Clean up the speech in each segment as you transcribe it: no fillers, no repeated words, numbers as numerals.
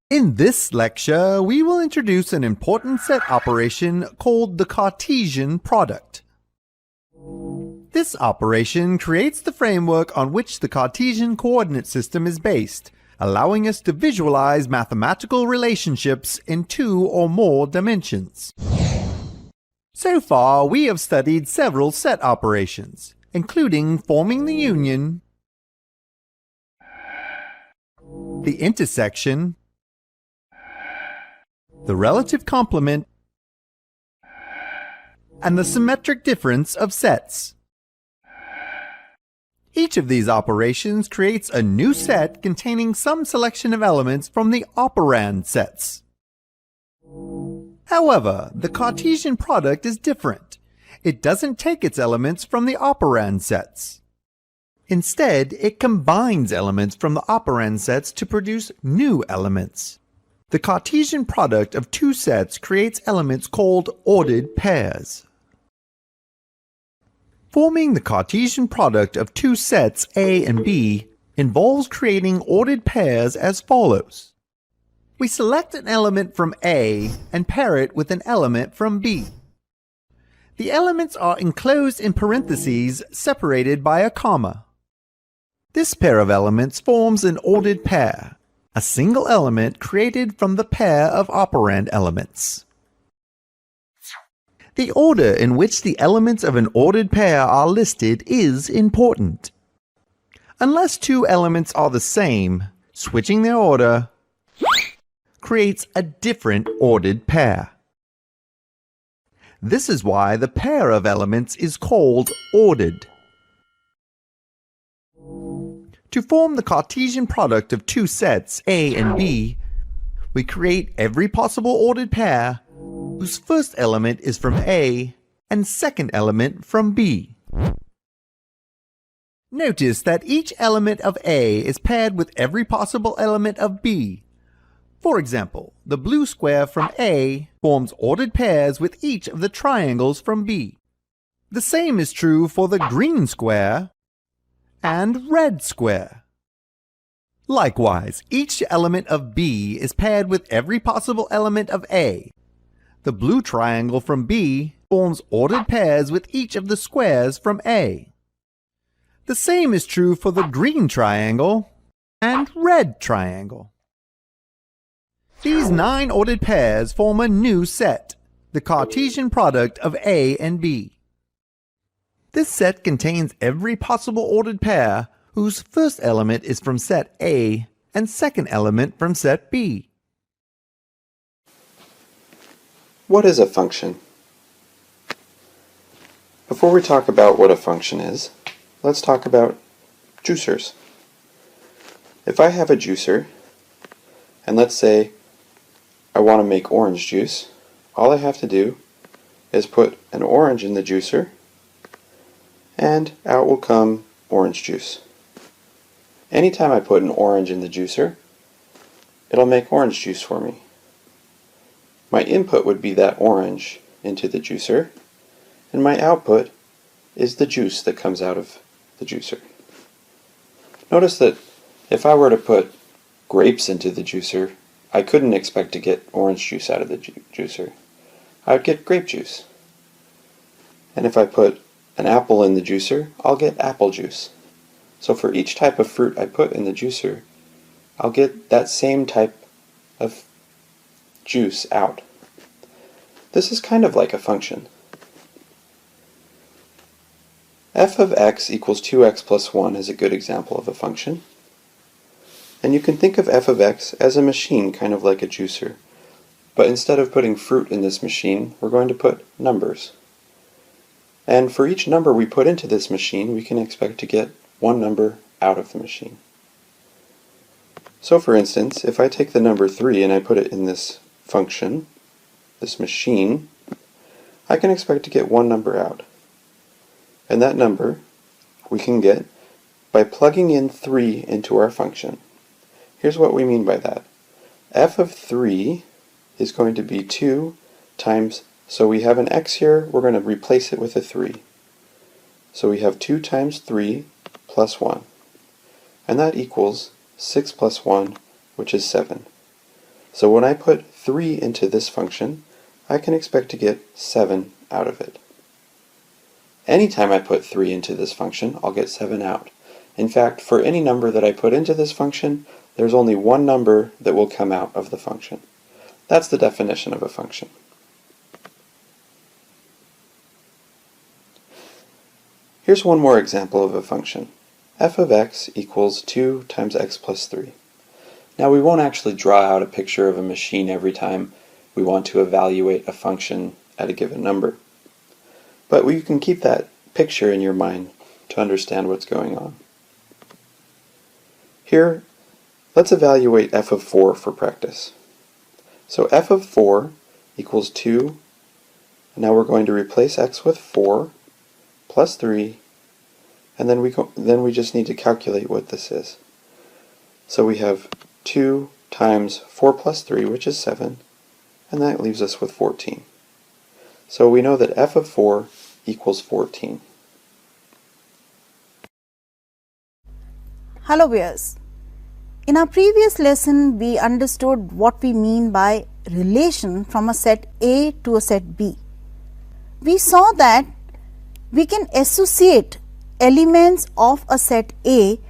In this lecture, we will introduce an important set operation called the Cartesian product. This operation creates the framework on which the Cartesian coordinate system is based, allowing us to visualize mathematical relationships in two or more dimensions. So far, we have studied several set operations, including forming the union, the intersection, the relative complement, and the symmetric difference of sets. Each of these operations creates a new set containing some selection of elements from the operand sets. However, the Cartesian product is different. It doesn't take its elements from the operand sets. Instead, it combines elements from the operand sets to produce new elements. The Cartesian product of two sets creates elements called ordered pairs. Forming the Cartesian product of two sets A and B involves creating ordered pairs as follows. We select an element from A and pair it with an element from B. The elements are enclosed in parentheses separated by a comma. This pair of elements forms an ordered pair, a single element created from the pair of operand elements. The order in which the elements of an ordered pair are listed is important. Unless two elements are the same, switching their order creates a different ordered pair. This is why the pair of elements is called ordered. To form the Cartesian product of two sets A and B, we create every possible ordered pair whose first element is from A and second element from B. Notice that each element of A is paired with every possible element of B. For example, the blue square from A forms ordered pairs with each of the triangles from B. The same is true for the green square and red square. Likewise, each element of B is paired with every possible element of A. The blue triangle from B forms ordered pairs with each of the squares from A. The same is true for the green triangle and red triangle. These 9 ordered pairs form a new set, the Cartesian product of A and B. This set contains every possible ordered pair whose first element is from set A and second element from set B. What is a function? Before we talk about what a function is, let's talk about juicers. If I have a juicer, and let's say I want to make orange juice, all I have to do is put an orange in the juicer, and out will come orange juice. Anytime I put an orange in the juicer, it'll make orange juice for me. My input would be that orange into the juicer, and my output is the juice that comes out of the juicer. Notice that if I were to put grapes into the juicer, I couldn't expect to get orange juice out of the juicer. I would get grape juice. And if I put an apple in the juicer, I'll get apple juice. So for each type of fruit I put in the juicer, I'll get that same type of juice out. This is kind of like a function. f of x equals 2x plus 1 is a good example of a function. And you can think of f of x as a machine, kind of like a juicer. But instead of putting fruit in this machine, we're going to put numbers. And for each number we put into this machine, we can expect to get one number out of the machine. So for instance, if I take the number 3 and I put it in this function, this machine, I can expect to get one number out. And that number we can get by plugging in 3 into our function. Here's what we mean by that. f of 3 is going to be 2 times, so we have an x here, we're going to replace it with a 3. So we have 2 times 3 plus 1. And that equals 6 plus 1, which is 7. So when I put 3 into this function, I can expect to get 7 out of it. Anytime I put 3 into this function, I'll get 7 out. In fact, for any number that I put into this function, there's only one number that will come out of the function. That's the definition of a function. Here's one more example of a function. f of x equals 2 times x plus 3. Now we won't actually draw out a picture of a machine every time we want to evaluate a function at a given number. But you can keep that picture in your mind to understand what's going on. Here, let's evaluate f of 4 for practice. So f of 4 equals 2, and now we're going to replace x with 4 plus 3, and then we just need to calculate what this is. So we have 2 times 4 plus 3, which is 7, and that leaves us with 14. So we know that f of 4 equals 14. Hello viewers. In our previous lesson, we understood what we mean by relation from a set A to a set B. We saw that we can associate elements of a set A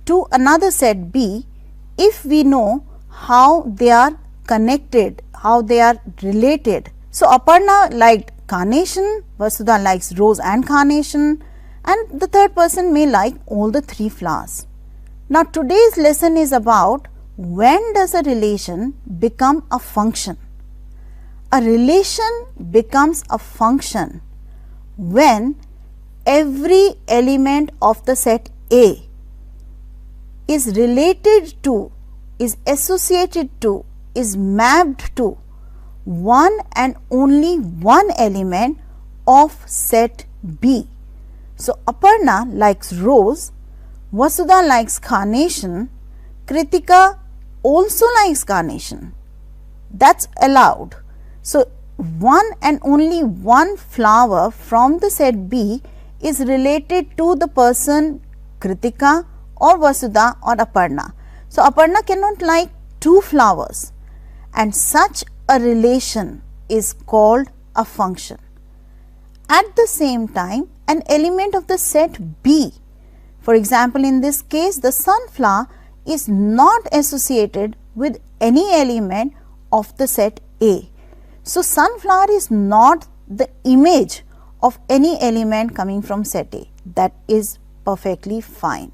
to another set B if we know how they are connected, how they are related. So Aparna liked carnation, Vasudha likes rose and carnation, and the third person may like all the 3 flowers. Now today's lesson is about when does a relation become a function. A relation becomes a function when every element of the set A is related to, is associated to, is mapped to one and only one element of set B. So Aparna likes rose, Vasudha likes carnation, Kritika also likes carnation. That's allowed. So one and only one flower from the set B is related to the person Kritika or Vasudha or Aparna. So Aparna cannot like 2 flowers, and such a relation is called a function. At the same time, an element of the set B, for example in this case the sunflower, is not associated with any element of the set A. So sunflower is not the image of any element coming from set A. That is perfectly fine.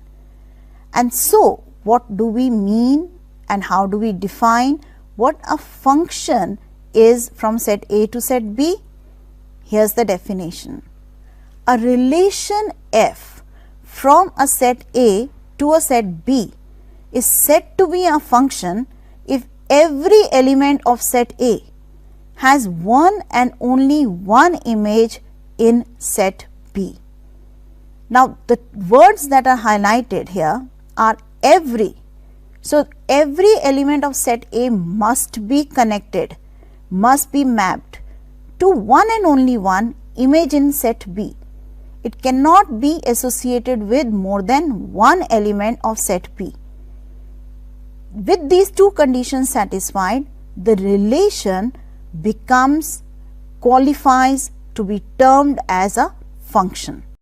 And so what do we mean and how do we define what a function is from set A to set B? Here's the definition. A relation F from a set A to a set B is said to be a function if every element of set A has one and only one image in set B. Now the words that are highlighted here are every. So every element of set A must be connected, must be mapped to one and only one image in set B. It cannot be associated with more than one element of set B. With these 2 conditions satisfied, the relation qualifies to be termed as a function.